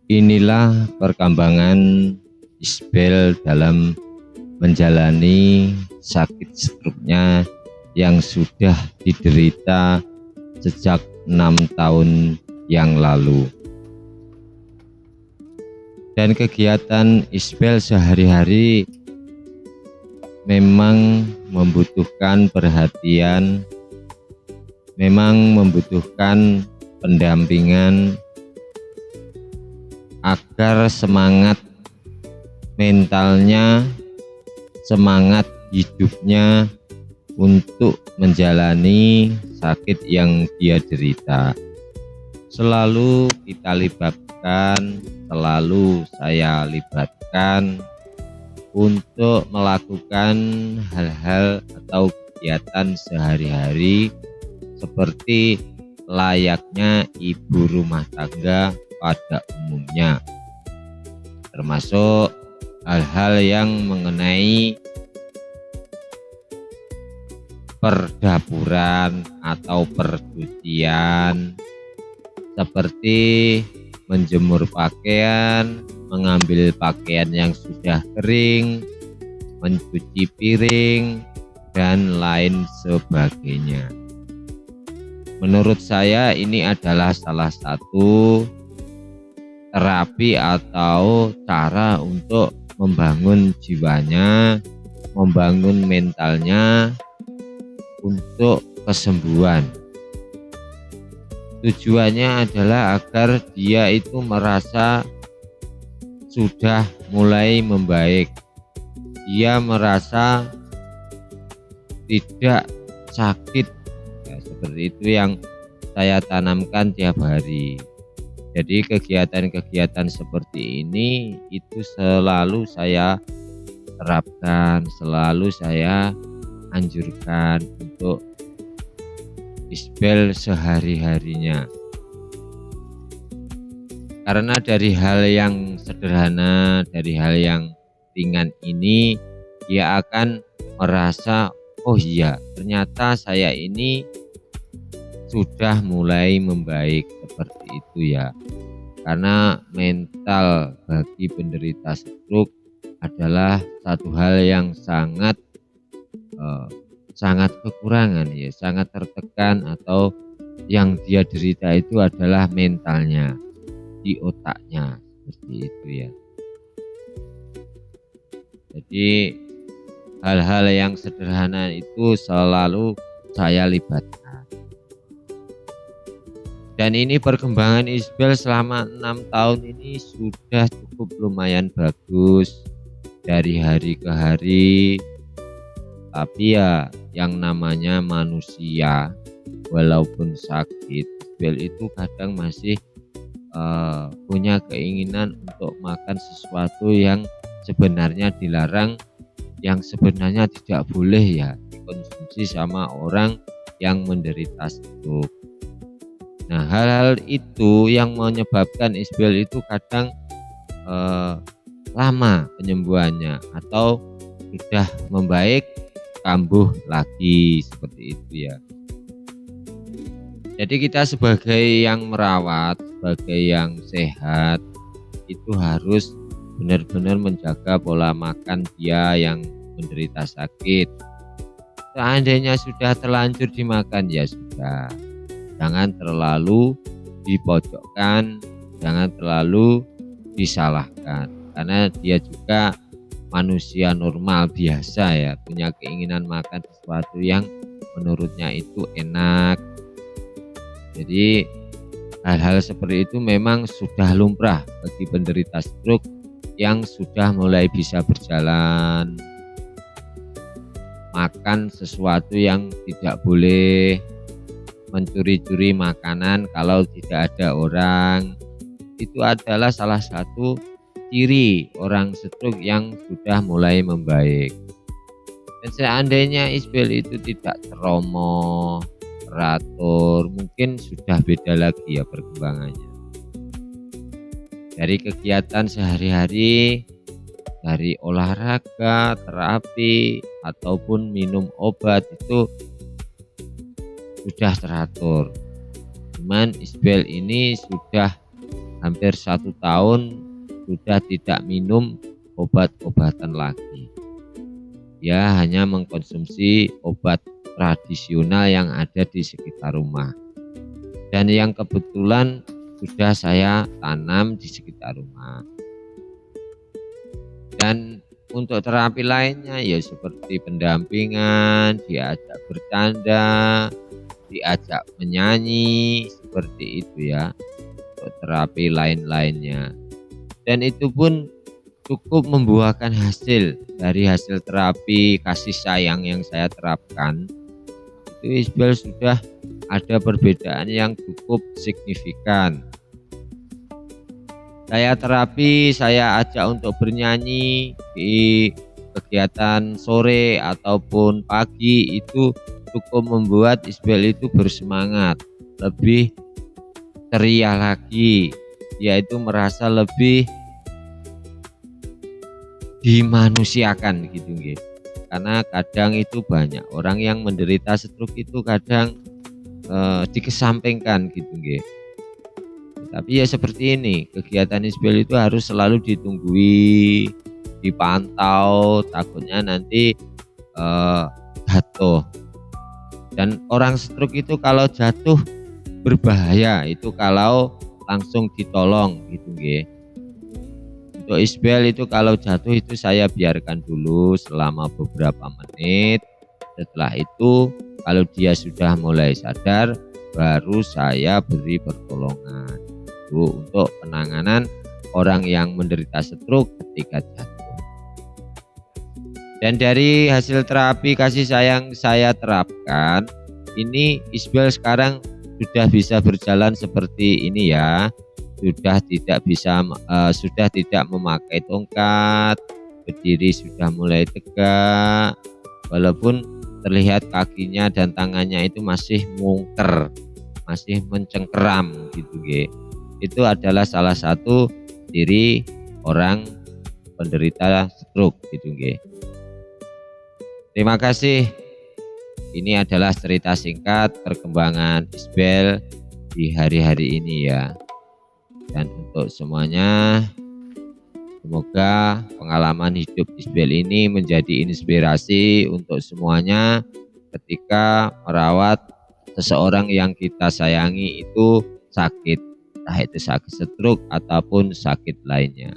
Inilah perkembangan Isbel dalam menjalani sakit stroke-nya yang sudah diderita sejak 6 tahun yang lalu. Dan kegiatan Isbel sehari-hari memang membutuhkan perhatian, memang membutuhkan pendampingan agar semangat mentalnya, semangat hidupnya untuk menjalani sakit yang dia derita selalu kita libatkan, selalu saya libatkan untuk melakukan hal-hal atau kegiatan sehari-hari seperti layaknya ibu rumah tangga pada umumnya, termasuk hal-hal yang mengenai perdapuran atau percucian seperti menjemur pakaian, mengambil pakaian yang sudah kering, mencuci piring, dan lain sebagainya. Menurut saya ini adalah salah satu terapi atau cara untuk membangun jiwanya, membangun mentalnya untuk kesembuhan. Tujuannya adalah agar dia itu merasa sudah mulai membaik. Dia merasa tidak sakit. Ya, seperti itu yang saya tanamkan tiap hari. Jadi kegiatan-kegiatan seperti ini itu selalu saya terapkan, selalu saya anjurkan untuk Isbel sehari-harinya. Karena dari hal yang sederhana, dari hal yang ringan ini, dia akan merasa, oh iya, ternyata saya ini sudah mulai membaik, seperti itu ya. Karena mental bagi penderita stroke adalah satu hal yang sangat kekurangan ya, sangat tertekan, atau yang dia derita itu adalah mentalnya, di otaknya, seperti itu ya. Jadi hal-hal yang sederhana itu selalu saya libatkan. Dan ini perkembangan Isbel selama 6 tahun ini sudah cukup lumayan bagus dari hari ke hari. Tapi ya yang namanya manusia, walaupun sakit, Isbel itu kadang masih punya keinginan untuk makan sesuatu yang sebenarnya dilarang, yang sebenarnya tidak boleh ya dikonsumsi sama orang yang menderita stroke. Nah, hal-hal itu yang menyebabkan Isbel itu kadang lama penyembuhannya, atau sudah membaik kambuh lagi, seperti itu ya. Jadi kita sebagai yang merawat, sebagai yang sehat, itu harus benar-benar menjaga pola makan dia yang menderita sakit. Seandainya sudah terlanjur dimakan ya sudah, jangan terlalu dipojokkan, jangan terlalu disalahkan, karena dia juga manusia normal biasa ya, punya keinginan makan sesuatu yang menurutnya itu enak. Jadi hal-hal seperti itu memang sudah lumrah bagi penderita stroke yang sudah mulai bisa berjalan. Makan sesuatu yang tidak boleh, mencuri-curi makanan kalau tidak ada orang, itu adalah salah satu ciri orang stroke yang sudah mulai membaik. Dan seandainya Isbel itu tidak ceromoh, teratur, mungkin sudah beda lagi ya perkembangannya. Dari kegiatan sehari-hari, dari olahraga, terapi, ataupun minum obat itu sudah teratur. Cuman Isbel ini sudah hampir 1 tahun sudah tidak minum obat-obatan lagi. Dia hanya mengkonsumsi obat tradisional yang ada di sekitar rumah. Dan yang kebetulan sudah saya tanam di sekitar rumah. Dan untuk terapi lainnya ya seperti pendampingan, diajak bercanda, diajak menyanyi, seperti itu ya. Untuk terapi lain-lainnya. Dan itu pun cukup membuahkan hasil. Dari hasil terapi kasih sayang yang saya terapkan, itu Isbel sudah ada perbedaan yang cukup signifikan. Saya terapi, saya ajak untuk bernyanyi di kegiatan sore ataupun pagi, itu cukup membuat Isbel itu bersemangat, lebih ceria lagi, yaitu merasa lebih dimanusiakan gitu nggih. Karena kadang itu banyak orang yang menderita stroke itu kadang dikesampingkan gitu nggih. Tapi ya seperti ini, kegiatan Isbel itu harus selalu ditunggui, dipantau, takutnya nanti jatuh. Dan orang stroke itu kalau jatuh berbahaya, itu kalau langsung ditolong gitu nggih. Untuk Isbel itu kalau jatuh itu saya biarkan dulu selama beberapa menit. Setelah itu kalau dia sudah mulai sadar, baru saya beri pertolongan untuk penanganan orang yang menderita stroke ketika jatuh. Dan dari hasil terapi kasih sayang saya terapkan, ini Isbel sekarang sudah bisa berjalan seperti ini ya. Sudah tidak memakai tongkat, berdiri sudah mulai tegak, walaupun terlihat kakinya dan tangannya itu masih mungker, masih mencengkeram gitu nggih. Itu adalah salah satu ciri orang penderita stroke gitu nggih. Terima kasih. Ini adalah cerita singkat perkembangan Isbel di hari-hari ini ya. Dan untuk semuanya, semoga pengalaman hidup Isbel ini menjadi inspirasi untuk semuanya ketika merawat seseorang yang kita sayangi itu sakit, entah itu sakit stroke ataupun sakit lainnya.